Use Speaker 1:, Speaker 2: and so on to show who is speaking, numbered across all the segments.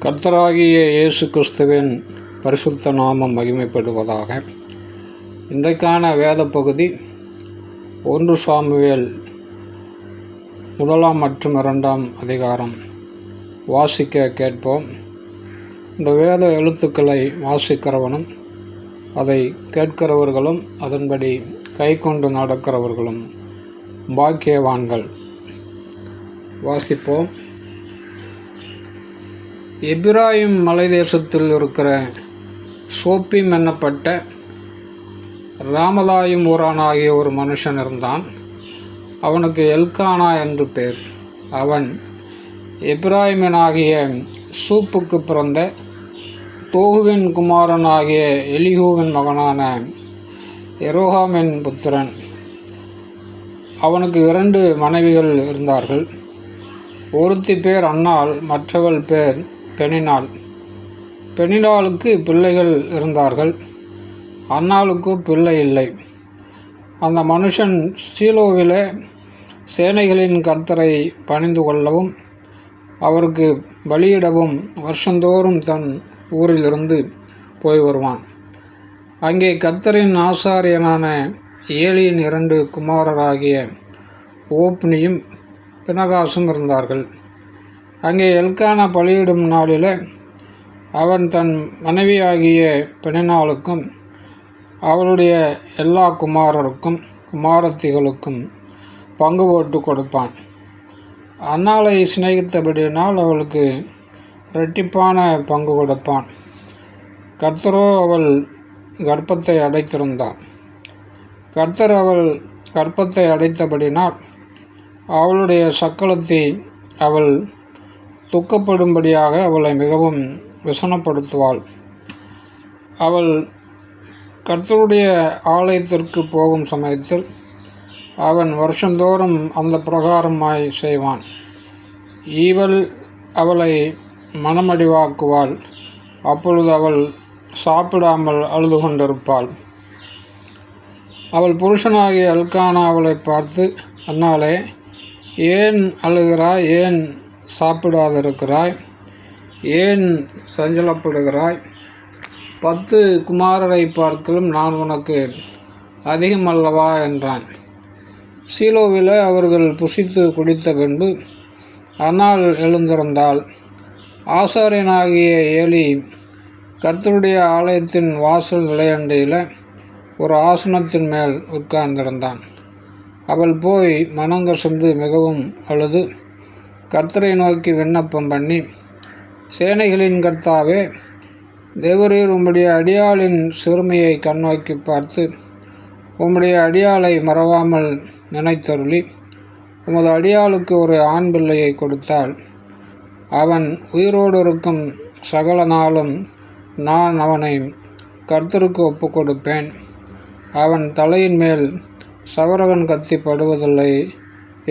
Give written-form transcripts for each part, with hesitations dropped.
Speaker 1: கர்த்தராகிய இயேசு கிறிஸ்துவின் பரிசுத்த நாமம் மகிமைப்படுவதாக. இன்றைக்கான வேத பகுதி 1 சாமுவேல் 1 மற்றும் 2 அதிகாரம் வாசிக்க கேட்போம். இந்த வேத எழுத்துக்களை வாசிக்கிறவனும் அதை கேட்கிறவர்களும் அதன்படி கை கொண்டு நடக்கிறவர்களும் பாக்கியவான்கள். வாசிப்போம். எப்பிராயிம் மலை தேசத்தில் இருக்கிற சோப்பிம் என்னப்பட்ட ராமதாயும் ஊரானாகிய ஒரு மனுஷன் இருந்தான். அவனுக்கு எல்கானா என்று பேர். அவன் எப்பிராயிமனாகிய சூப்புக்கு பிறந்த தோகுவின் குமாரனாகிய எலிகூவின் மகனான எரோகாமின் புத்திரன். அவனுக்கு 2 மனைவிகள் இருந்தார்கள். ஒருத்தி பேர் அன்னாள், மற்றவள் பேர் பெனினாள். பெனினாளுக்கு பிள்ளைகள் இருந்தார்கள், அன்னாளுக்கு பிள்ளை இல்லை. அந்த மனுஷன் சீலோவிலே சேனைகளின் கர்த்தரை பணிந்து கொள்ளவும் அவருக்கு பலியிடவும் வருஷந்தோறும் தன் ஊரிலிருந்து போய் வருவான். அங்கே கர்த்தரின் ஆசாரியனான ஏலியின் 2 குமாரராகிய ஓப்னியும் பினகாசும் இருந்தார்கள். அங்கே எல்கானா பலியிடும் நாளில் அவன் தன் மனைவியாகிய பெனினாளுக்கும் அவளுடைய எல்லா குமாரருக்கும் குமாரத்திகளுக்கும் பங்கு போட்டு கொடுப்பான். அன்னாளை சிநேகித்தபடியினால் அவளுக்கு இரட்டிப்பான பங்கு கொடுப்பான். கர்த்தரோ அவள் கர்ப்பத்தை அடைத்திருந்தாள். கர்த்தர் அவள் கர்ப்பத்தை அடைத்தபடினால் அவளுடைய சக்களத்தை அவள் துக்கப்படும்படியாக அவளை மிகவும் விசனப்படுத்துவாள். அவள் கர்த்தருடைய ஆலயத்திற்கு போகும் சமயத்தில் அவன் வருஷந்தோறும் அந்த பிரகாரமாய் செய்வான். இவள் அவளை மனமடிவாக்குவாள். அப்பொழுது அவள் சாப்பிடாமல் அழுது கொண்டிருப்பாள். அவள் புருஷனாகிய எல்கானா அவளை பார்த்து, அன்னாளே, ஏன் அழுகிறாய்? ஏன் சாப்பிடாதிருக்கிறாய்? ஏன் சஞ்சலப்படுகிறாய்? 10 குமாரரை பார்க்கலும் நான் உனக்கு அதிகமல்லவா என்றான். சீலோவில் அவர்கள் புசித்து குடித்த பின்பு அன்னாள் எழுந்திருந்தாள். ஆசாரியனாகிய ஏலி கர்த்தருடைய ஆலயத்தின் வாசல் நிலையண்டையில் ஒரு ஆசனத்தின் மேல் உட்கார்ந்திருந்தான். அவள் போய் மனங்கசந்து மிகவும் அழுது கர்த்தரை நோக்கி விண்ணப்பம் பண்ணி, சேனைகளின் கர்த்தாவே, தேவரீர் உம்முடைய அடியாளின் சிறுமையை கண்ணோக்கி பார்த்து உம்முடைய அடியாளை மறவாமல் நினைத்தருளி உமது அடியாளுக்கு ஒரு ஆண் பிள்ளையை கொடுத்தால் அவன் உயிரோடு இருக்கும் சகல நாளும் நான் அவனை கர்த்தருக்கு ஒப்பு கொடுப்பேன். அவன் தலையின் மேல் சவரகன் கத்தி படுவதில்லை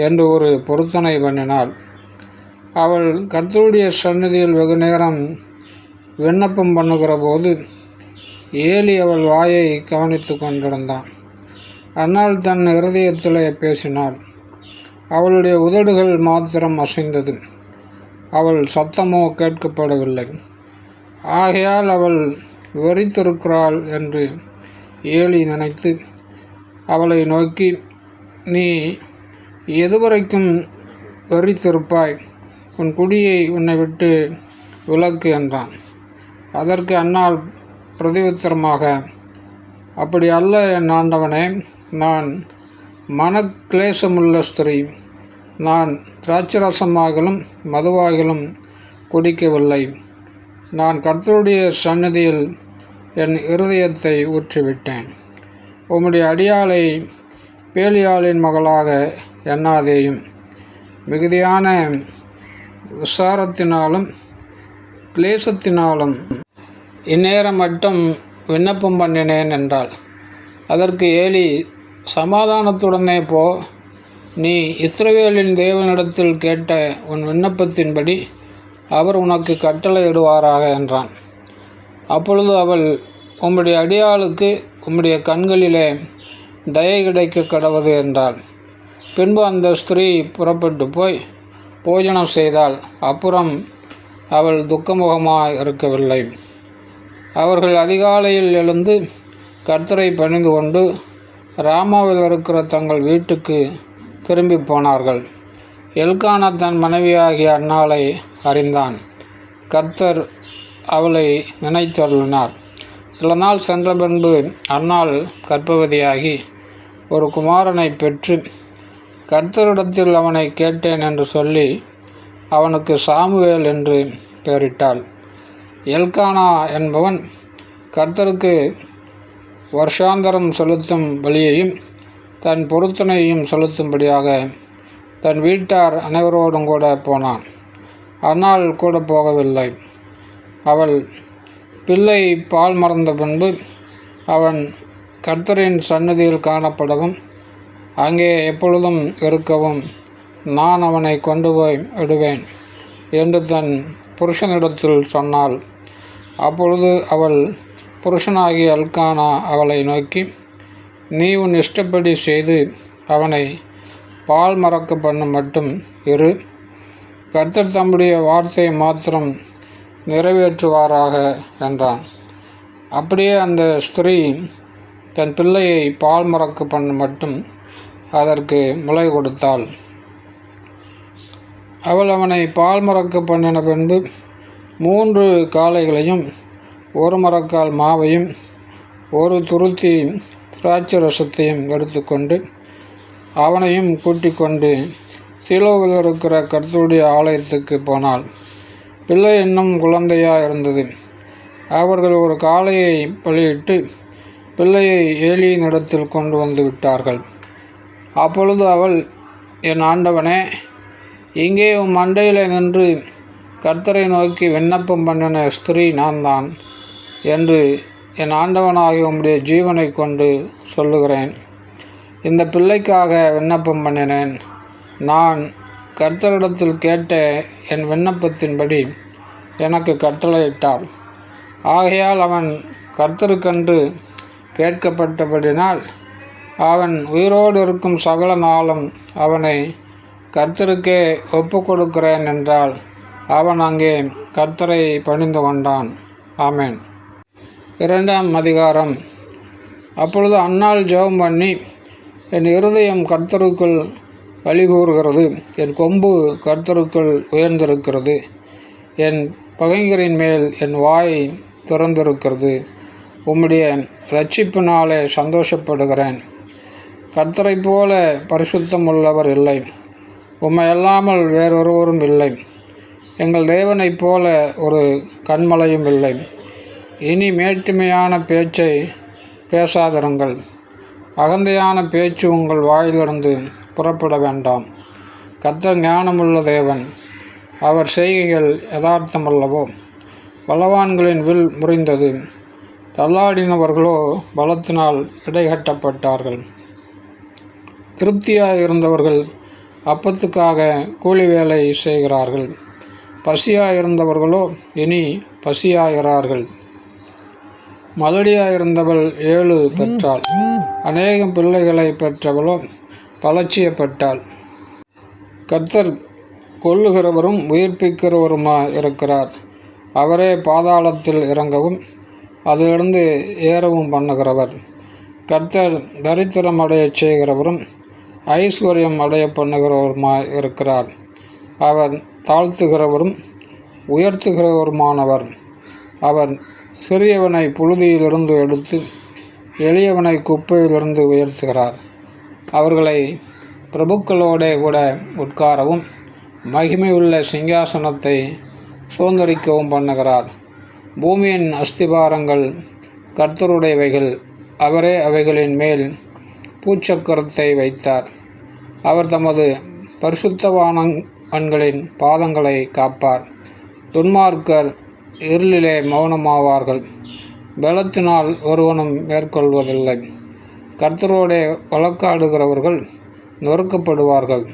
Speaker 1: என்று ஒரு பொருத்தனை பண்ணினாள். அவள் கர்த்தருடைய சந்நிதியில் வெகு நேரம் விண்ணப்பம் பண்ணுகிற போது ஏலி அவள் வாயை கவனித்து கொண்டிருந்தான். அன்னாள் தன் இருதயத்திலே பேசினாள். அவளுடைய உதடுகள் மாத்திரம் அசைந்தது, அவள் சத்தமோ கேட்கப்படவில்லை. ஆகையால் அவள் வெறித்திருக்கிறாள் என்று ஏலி நினைத்து அவளை நோக்கி, நீ எதுவரைக்கும் வெறித்திருப்பாய்? உன் குடியை உன்னை விட்டு விலக்கு என்றான். அதற்கு அன்னாள் பிரதியுத்தரமாக, அப்படி அல்ல என் ஆண்டவனே, நான் மனக்லேசமுள்ள ஸ்திரீ. நான் திராட்சரசமாகலும் மதுவாகலும் குடிக்கவில்லை. நான் கர்த்தருடைய சந்நிதியில் என் இருதயத்தை ஊற்றிவிட்டேன். உம்முடைய அடியாளை பேலியாளின் மகளாக எண்ணாதேயும். மிகுதியான விசாரத்தினாலும் கிளேசத்தினாலும் இந்நேரம் மட்டும் விண்ணப்பம் பண்ணினேன் என்றாள். அதற்கு ஏலி, சமாதானத்துடனே போ. நீ இஸ்ரவேலின் தேவனிடத்தில் கேட்ட உன் விண்ணப்பத்தின்படி அவர் உனக்கு கட்டளையிடுவாராக என்றான். அப்பொழுது அவள், உம்முடைய அடியாளுக்கு உம்முடைய கண்களிலே தயை கிடைக்க கடவது என்றாள். பின்பு அந்த ஸ்திரீ புறப்பட்டு போய் போஜனம் செய்தாள். அப்புறம் அவள் துக்கமுகமாய் இருக்கவில்லை. அவர்கள் அதிகாலையில் எழுந்து கர்த்தரை பணிந்து கொண்டு ராமாவில் இருக்கிற தங்கள் வீட்டுக்கு திரும்பி போனார்கள். எல்கானா தன் மனைவியாகிய அன்னாளை அறிந்தான். கர்த்தர் அவளை நினைத்தருளினார். சில நாள் சென்ற பின்பு அன்னாள் கர்ப்பவதியாகி ஒரு குமாரனை பெற்று கர்த்தரிடத்தில் அவனை கேட்டேன் என்று சொல்லி அவனுக்கு சாமுவேல் என்று பெயரிட்டாள். எல்கானா என்பவன் கர்த்தருக்கு வருஷாந்தரம் செலுத்தும் பலியையும் தன் பொருத்தனையும் செலுத்தும்படியாக தன் வீட்டார் அனைவரோடும் கூட போனான். அன்னாள் கூட போகவில்லை. அவள் பிள்ளை பால் மறந்த பின்பு அவன் கர்த்தரின் சந்நிதியில் காணப்படவும் அங்கே எப்பொழுதும் இருக்கவும் நான் அவனை கொண்டு போய் விடுவேன் என்று தன் புருஷனிடத்தில் சொன்னாள். அப்பொழுது அவள் புருஷனாகிய எல்கானா அவளை நோக்கி, நீ உன் இஷ்டப்படி செய்து அவனை பால் மறக்க பண்ண மட்டும் இரு. கர்த்தர் தம்முடைய வார்த்தையை மாத்திரம் நிறைவேற்றுவாராக என்றான். அப்படியே அந்த ஸ்திரீ தன் பிள்ளையை பால் மறக்க பண்ண மட்டும் அதற்கு முளை கொடுத்தாள். அவள் அவனை பால் மறக்க பண்ணின பின்பு 3 காளைகளையும் 1 மரக்கால் மாவையும் 1 துருத்தி திராட்சை ரசத்தையும் எடுத்துக்கொண்டு அவனையும் கூட்டிக் கொண்டு சீலோவில் இருக்கிற கர்த்தருடைய ஆலயத்துக்கு போனாள். பிள்ளை இன்னும் குழந்தையாக இருந்தது. அவர்கள் ஒரு காளையை பலியிட்டு பிள்ளையை ஏலியின் இடத்தில் கொண்டு வந்து விட்டார்கள். அப்பொழுது அவள், என் ஆண்டவனே, இங்கே உம் மண்டையில் நின்று கர்த்தரை நோக்கி விண்ணப்பம் பண்ணின ஸ்திரீ நான் தான் என்று என் ஆண்டவனாகிய உம்முடைய ஜீவனை கொண்டு சொல்லுகிறேன். இந்த பிள்ளைக்காக விண்ணப்பம் பண்ணினேன். நான் கர்த்தரிடத்தில் கேட்ட என் விண்ணப்பத்தின்படி எனக்கு கட்டளையிட்டார். ஆகையால் அவன் கர்த்தருக்கென்று கேட்கப்பட்டபடினால் அவன் உயிரோடு இருக்கும் சகல நாளும் அவனை கர்த்தருக்கே ஒப்பு கொடுக்கிறேன் என்றால் அவன் அங்கே கர்த்தரை பணிந்து கொண்டான். ஆமென். 2ஆம் அதிகாரம். அப்பொழுது அன்னாள் ஜெபம் பண்ணி, என் இருதயம் கர்த்தருக்குள் களிகூறுகிறது, என் கொம்பு கர்த்தருக்குள் உயர்ந்திருக்கிறது, என் பகைஞரின் மேல் என் வாய் திறந்திருக்கிறது, உம்முடைய இரட்சிப்பினாலே சந்தோஷப்படுகிறேன். கர்த்தரை போல பரிசுத்தம் உள்ளவர் இல்லை, உம்மை அல்லாமல் வேறொருவரும் இல்லை, எங்கள் தேவனைப் போல ஒரு கன்மலையும் இல்லை. இனி மேட்டுமையான பேச்சை பேசாதிருங்கள், அகந்தையான பேச்சு உங்கள் வாயிலிருந்து புறப்பட வேண்டாம். கர்த்தர் ஞானமுள்ள தேவன், அவர் செய்கைகள் யதார்த்தமல்லவோ. பலவான்களின் வில் முறிந்தது, தள்ளாடினவர்களோ பலத்தினால் இடைகட்டப்பட்டார்கள். திருப்தியாக இருந்தவர்கள் அப்பத்துக்காக கூலி வேலை செய்கிறார்கள், பசியாக இருந்தவர்களோ இனி பசியாகிறார்கள். மலடியாயிருந்தவள் 7 பெற்றாள், அநேகம் பிள்ளைகளை பெற்றவளோ பலட்சியப்பட்டாள். கர்த்தர் கொல்லுகிறவரும் உயிர்ப்பிக்கிறவருமாய் இருக்கிறார். அவரே பாதாளத்தில் இறங்கவும் அதிலிருந்து ஏறவும் பண்ணுகிறவர். கர்த்தர் தரித்திரம் அடையச் செய்கிறவரும் ஐஸ்வர்யம் அடைய பண்ணுகிறவருமாய் இருக்கிறார். அவர் தாழ்த்துகிறவரும் உயர்த்துகிறவருமானவர். அவர் சிறியவனை புழுதியிலிருந்து எடுத்து எளியவனை குப்பையிலிருந்து உயர்த்துகிறார். அவர்களை பிரபுக்களோடே கூட உட்காரவும் மகிமையுள்ள சிங்காசனத்தை சுதந்தரிக்கவும் பண்ணுகிறார். பூமியின் அஸ்திபாரங்கள் கர்த்தருடையவைகள், அவரே அவைகளின் மேல் பூச்சக்கரத்தை வைத்தார். அவர் தமது பரிசுத்தவான்களின் பாதங்களை காப்பார். துன்மார்க்கர் இருளிலே மௌனமாவார்கள், பலத்தினால் ஒருவனும் மேற்கொள்வதில்லை. கர்த்தரோடே வழக்காடுகிறவர்கள் நொறுக்கப்படுவார்கள்,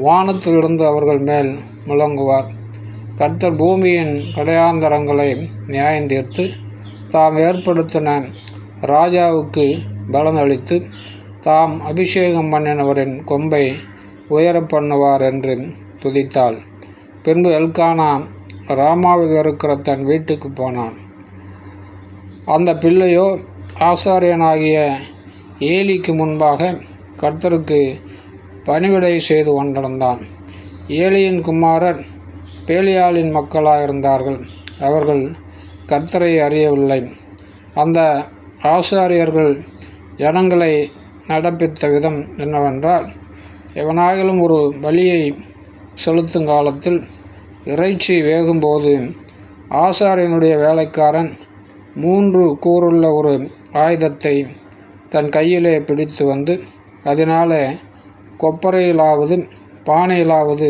Speaker 1: வானத்திலிருந்து அவர்கள் மேல் முழங்குவார். கர்த்தர் பூமியின் கடையாந்தரங்களை நியாயந்தீர்த்து தாம் ஏற்படுத்தின ராஜாவுக்கு பலனளித்து தாம் அபிஷேகம் பண்ணினவரின் கொம்பை உயர பண்ணுவார் என்று துதித்தாள். பின்பு எல்கானா ராமாவில் இருக்கிற தன் வீட்டுக்கு போனான். அந்த பிள்ளையோ ஆசாரியனாகிய ஏலிக்கு முன்பாக கர்த்தருக்கு பணிவிடை செய்து கொண்டிருந்தான். ஏலியின் குமாரர் பேலியாளின் மக்களாயிருந்தார்கள். அவர்கள் கர்த்தரை அறியவில்லை. அந்த ஆசாரியர்கள் ஜனங்களை நடப்பித்த விதம் என்னவென்றால், எவனாயிலும் ஒரு பலியை செலுத்தும் காலத்தில் இறைச்சி வேகும்போது ஆசாரியனுடைய வேலைக்காரன் 3 கூருள்ள ஒரு ஆயுதத்தை தன் கையிலே பிடித்து வந்து அதனாலே கொப்பரையிலாவது பானையிலாவது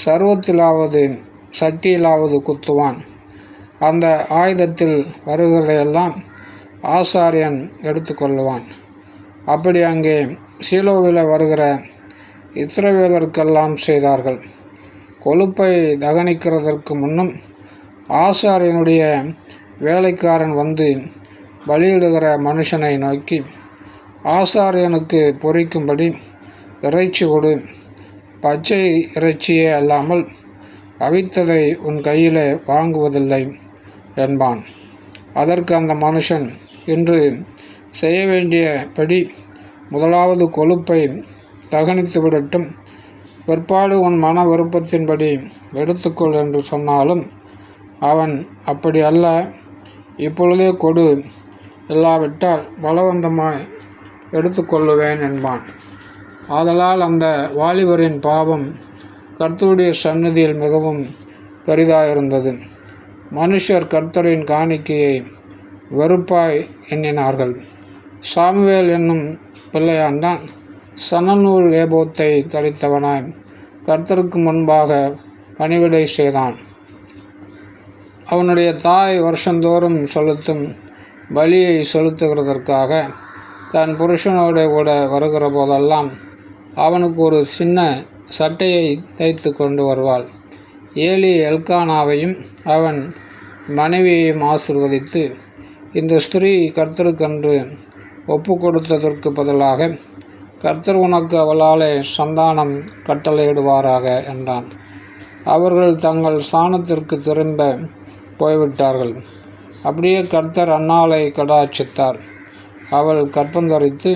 Speaker 1: சர்வத்திலாவது சட்டியிலாவது குத்துவான். அந்த ஆயுதத்தில் வருகிறதையெல்லாம் ஆசாரியன் எடுத்துக்கொள்ளுவான். அப்படி அங்கே சீலோவில் வருகிற இஸ்ரவேலருக்கெல்லாம் செய்தார்கள். கொழுப்பை தகனிக்கிறதற்கு முன்னும் ஆசாரியனுடைய வேலைக்காரன் வந்து பலியிடுகிற மனுஷனை நோக்கி, ஆசாரியனுக்கு பொரிக்கும்படி இறைச்சி கொடு, பச்சை இறைச்சியே அல்லாமல் அவித்ததை உன் கையிலே வாங்குவதில்லை என்பான். அதற்கு அந்த மனுஷன், இன்று செய்ய வேண்டியபடி முதலாவது கொழுப்பை தகனித்து விடட்டும், பிற்பாடு உன் மன விருப்பத்தின்படி எடுத்துக்கொள் என்று சொன்னாலும் அவன், அப்படி அல்ல, இப்பொழுதே கொடு, இல்லாவிட்டால் பலவந்தமாய் எடுத்துக்கொள்ளுவேன் என்பான். ஆதலால் அந்த வாலிபரின் பாவம் கர்த்தருடைய சந்நிதியில் மிகவும் பெரிதாயிருந்தது. மனுஷர் கர்த்தரின் காணிக்கையை வெறுப்பாய் எண்ணினார்கள். சாமுவேல் என்னும் பிள்ளையாண்டான் சணநூல் ஏபோத்தை தரித்தவனாய் கர்த்தருக்கு முன்பாக பணிவிடை செய்தான். அவனுடைய தாய் வருஷந்தோறும் செலுத்தும் பலியை செலுத்துகிறதற்காக தன் புருஷனோடு கூட வருகிற போதெல்லாம் அவனுக்கு ஒரு சின்ன சட்டையை தைத்து கொண்டு வருவாள். ஏலி எல்கானாவையும் அவன் மனைவியையும் ஆசீர்வதித்து, இந்த ஸ்திரீ கர்த்தருக்கென்று ஒப்பு கொடுத்ததற்கு பதிலாக கர்த்தர் உனக்கு அவளாலே சந்தானம் கட்டளையிடுவாராக என்றான். அவர்கள் தங்கள் ஸ்தானத்திற்கு திரும்ப போய்விட்டார்கள். அப்படியே கர்த்தர் அன்னாளை கடாட்சித்தார். அவள் கற்பந்தரித்து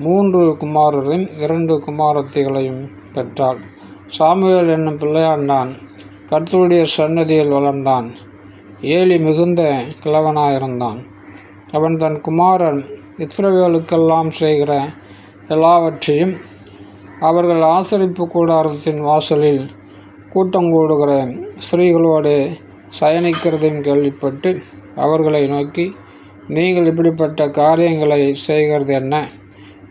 Speaker 1: 3 குமாரரையும் 2 குமாரத்திகளையும் பெற்றாள். சாமுவேல் என்னும் பிள்ளையாண்டான் கர்த்தருடைய சந்நிதியில் வளர்ந்தான். ஏலி மிகுந்த கிழவனாயிருந்தான். அவன் தன் குமாரன் இஸ்ரவேலுக்கெல்லாம் செய்கிற எல்லாவற்றையும் அவர்கள் ஆசரிப்பு கூடாரத்தின் வாசலில் கூட்டங்கூடுகிற ஸ்திரீகளோடு சயனிக்கிறதையும் கேள்விப்பட்டு அவர்களை நோக்கி, நீங்கள் இப்படிப்பட்ட காரியங்களை செய்கிறது என்ன?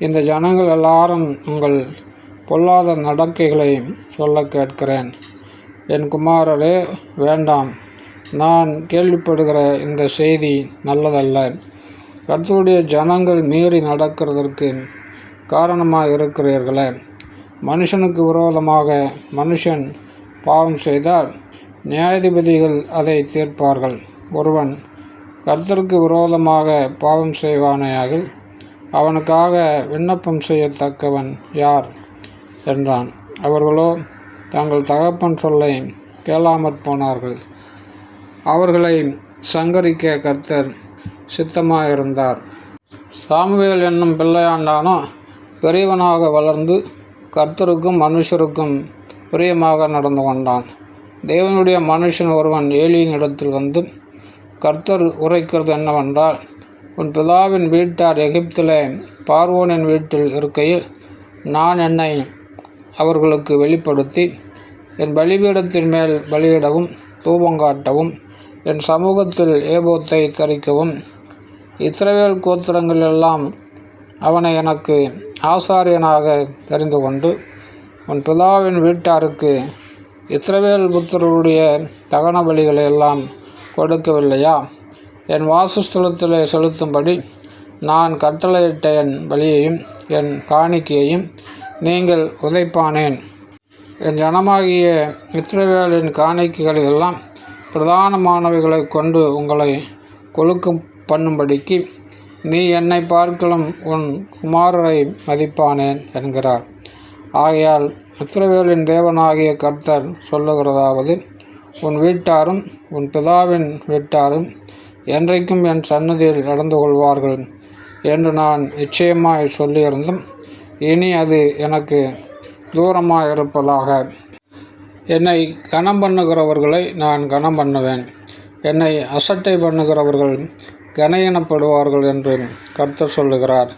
Speaker 1: இந்த ஜனங்கள் எல்லாரும் உங்கள் பொல்லாத நடக்கைகளை சொல்ல கேட்கிறேன். என் குமாரரே, வேண்டாம். நான் கேள்விப்படுகிற இந்த செய்தி நல்லதல்ல. கர்த்தருடைய ஜனங்கள் மீறி நடக்கிறதற்கு காரணமாக இருக்கிறீர்களே. மனுஷனுக்கு விரோதமாக மனுஷன் பாவம் செய்தால் நியாயாதிபதிகள் அதை தீர்ப்பார்கள். ஒருவன் கர்த்தருக்கு விரோதமாக பாவம் செய்வானேயாகில் அவனுக்காக விண்ணப்பம் செய்யத்தக்கவன் யார் என்றான். அவர்களோ தங்கள் தகப்பன் சொல்லை கேளாமற் போனார்கள். அவர்களை சங்கரிக்க கர்த்தர் சித்தமாயிருந்தார். சாமுவேல் என்னும் பிள்ளையாண்டானோ பெரியவனாக வளர்ந்து கர்த்தருக்கும் மனுஷருக்கும் பிரியமாக நடந்து கொண்டான். தேவனுடைய மனுஷன் ஒருவன் ஏலியின் இடத்தில் வந்து, கர்த்தர் உரைக்கிறது என்னவென்றால், உன் பிதாவின் வீட்டார் எகிப்திலே பார்வோனின் வீட்டில் இருக்கையில் நான் என்னை அவர்களுக்கு வெளிப்படுத்தி என் பலிபீடத்தின் மேல் பலியிடவும் தூபங்காட்டவும் என் சமூகத்தில் ஏபோத்தை தரிக்கவும் இஸ்ரவேல் கோத்திரங்களெல்லாம் அவனை எனக்கு ஆசாரியனாக தெரிந்து கொண்டு உன் பிதாவின் வீட்டாருக்கு இஸ்ரவேல் புத்திரருடைய தகன பலிகளை எல்லாம் கொடுக்கவில்லையா? என் வாசஸ்தலத்திலே செலுத்தும்படி நான் கட்டளையிட்ட என் பலியையும் என் காணிக்கையையும் நீங்கள் உதைப்பானேன். என் ஜனமாகிய இஸ்ரவேலின் காணிக்கைகளெல்லாம் பிரதானமானவைகளை கொண்டு உங்களை கொழுக்க பண்ணும்படிக்கு நீ என்னை பார்க்கலும் உன் குமாரரை மதிப்பானேன் என்கிறார். ஆகையால் இஸ்ரவேலின் தேவனாகிய கர்த்தர் சொல்லுகிறதாவது, உன் வீட்டாரும் உன் பிதாவின் வீட்டாரும் என்றைக்கும் என் சன்னதியில் நடந்து கொள்வார்கள் என்று நான் நிச்சயமாய் சொல்லியிருந்தும் இனி அது எனக்கு தூரமாக இருப்பதாக. என்னை கனம் பண்ணுகிறவர்களை நான் கனம் பண்ணுவேன், என்னை அசட்டை பண்ணுகிறவர்கள் கனையெனப்படுவார்கள் என்று கர்த்தர் சொல்லுகிறார்.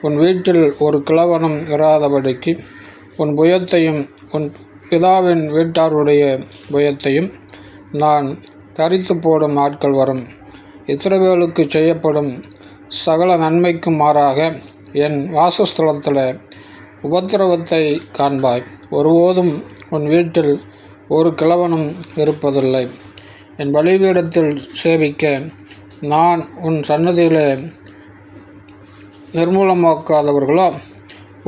Speaker 1: உன் வீட்டில் ஒரு கிழவனும் இராதபடிக்கு உன் புயத்தையும் உன் பிதாவின் வீட்டாருடைய புயத்தையும் நான் தரித்து போடும் நாட்கள் வரும். இஸ்ரவேலுக்கு செய்யப்படும் சகல நன்மைக்கும் மாறாக என் வாசஸ்தலத்தில் உபத்திரவத்தை காண்பாய். ஒருபோதும் உன் வீட்டில் ஒரு கிழவனும் இருப்பதில்லை. என் பலிபீடத்தில் சேவிக்க நான் உன் சன்னதியிலே நிர்மூலமாக்காதவர்களோ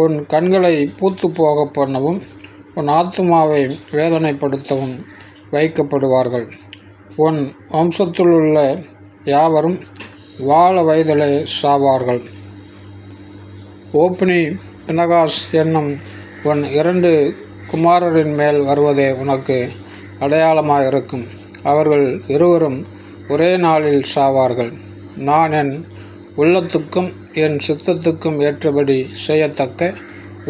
Speaker 1: உன் கண்களை பூத்து போக பண்ணவும் உன் ஆத்துமாவை வேதனைப்படுத்தவும் வைக்கப்படுவார்கள். உன் வம்சத்திலுள்ள யாவரும் வாழ வயதிலே சாவார்கள். ஓப்னி பினகாஸ் என்னும் உன் 2 குமாரரின் மேல் வருவதே உனக்கு அடையாளமாக இருக்கும். அவர்கள் இருவரும் ஒரே நாளில் சாவார்கள். நான் என் உள்ளத்துக்கும் என் சித்தத்துக்கும் ஏற்றபடி செய்யத்தக்க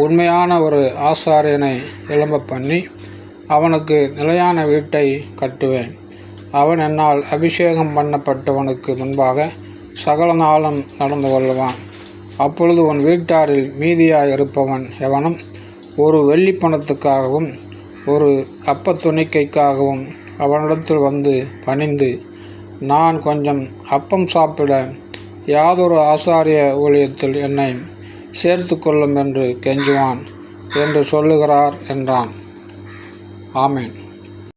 Speaker 1: உண்மையான ஒரு ஆசாரியனை எழும்ப பண்ணி அவனுக்கு நிலையான வீட்டை கட்டுவேன். அவன் என்னால் அபிஷேகம் பண்ணப்பட்டவனுக்கு முன்பாக சகல நாளும் நடந்து கொள்ளுவான். அப்பொழுது உன் வீட்டாரில் மீதியாய் இருப்பவன் எவனும் ஒரு வெள்ளி பணத்துக்காகவும் ஒரு அப்பத்துணிக்கைக்காகவும் அவனிடத்தில் வந்து பணிந்து, நான் கொஞ்சம் அப்பம் சாப்பிட யாதொரு ஆசாரிய ஊழியத்தில் என்னை சேர்த்து கொள்ளும் என்று கெஞ்சுவான் என்று சொல்லுகிறார் என்றான். ஆமென்.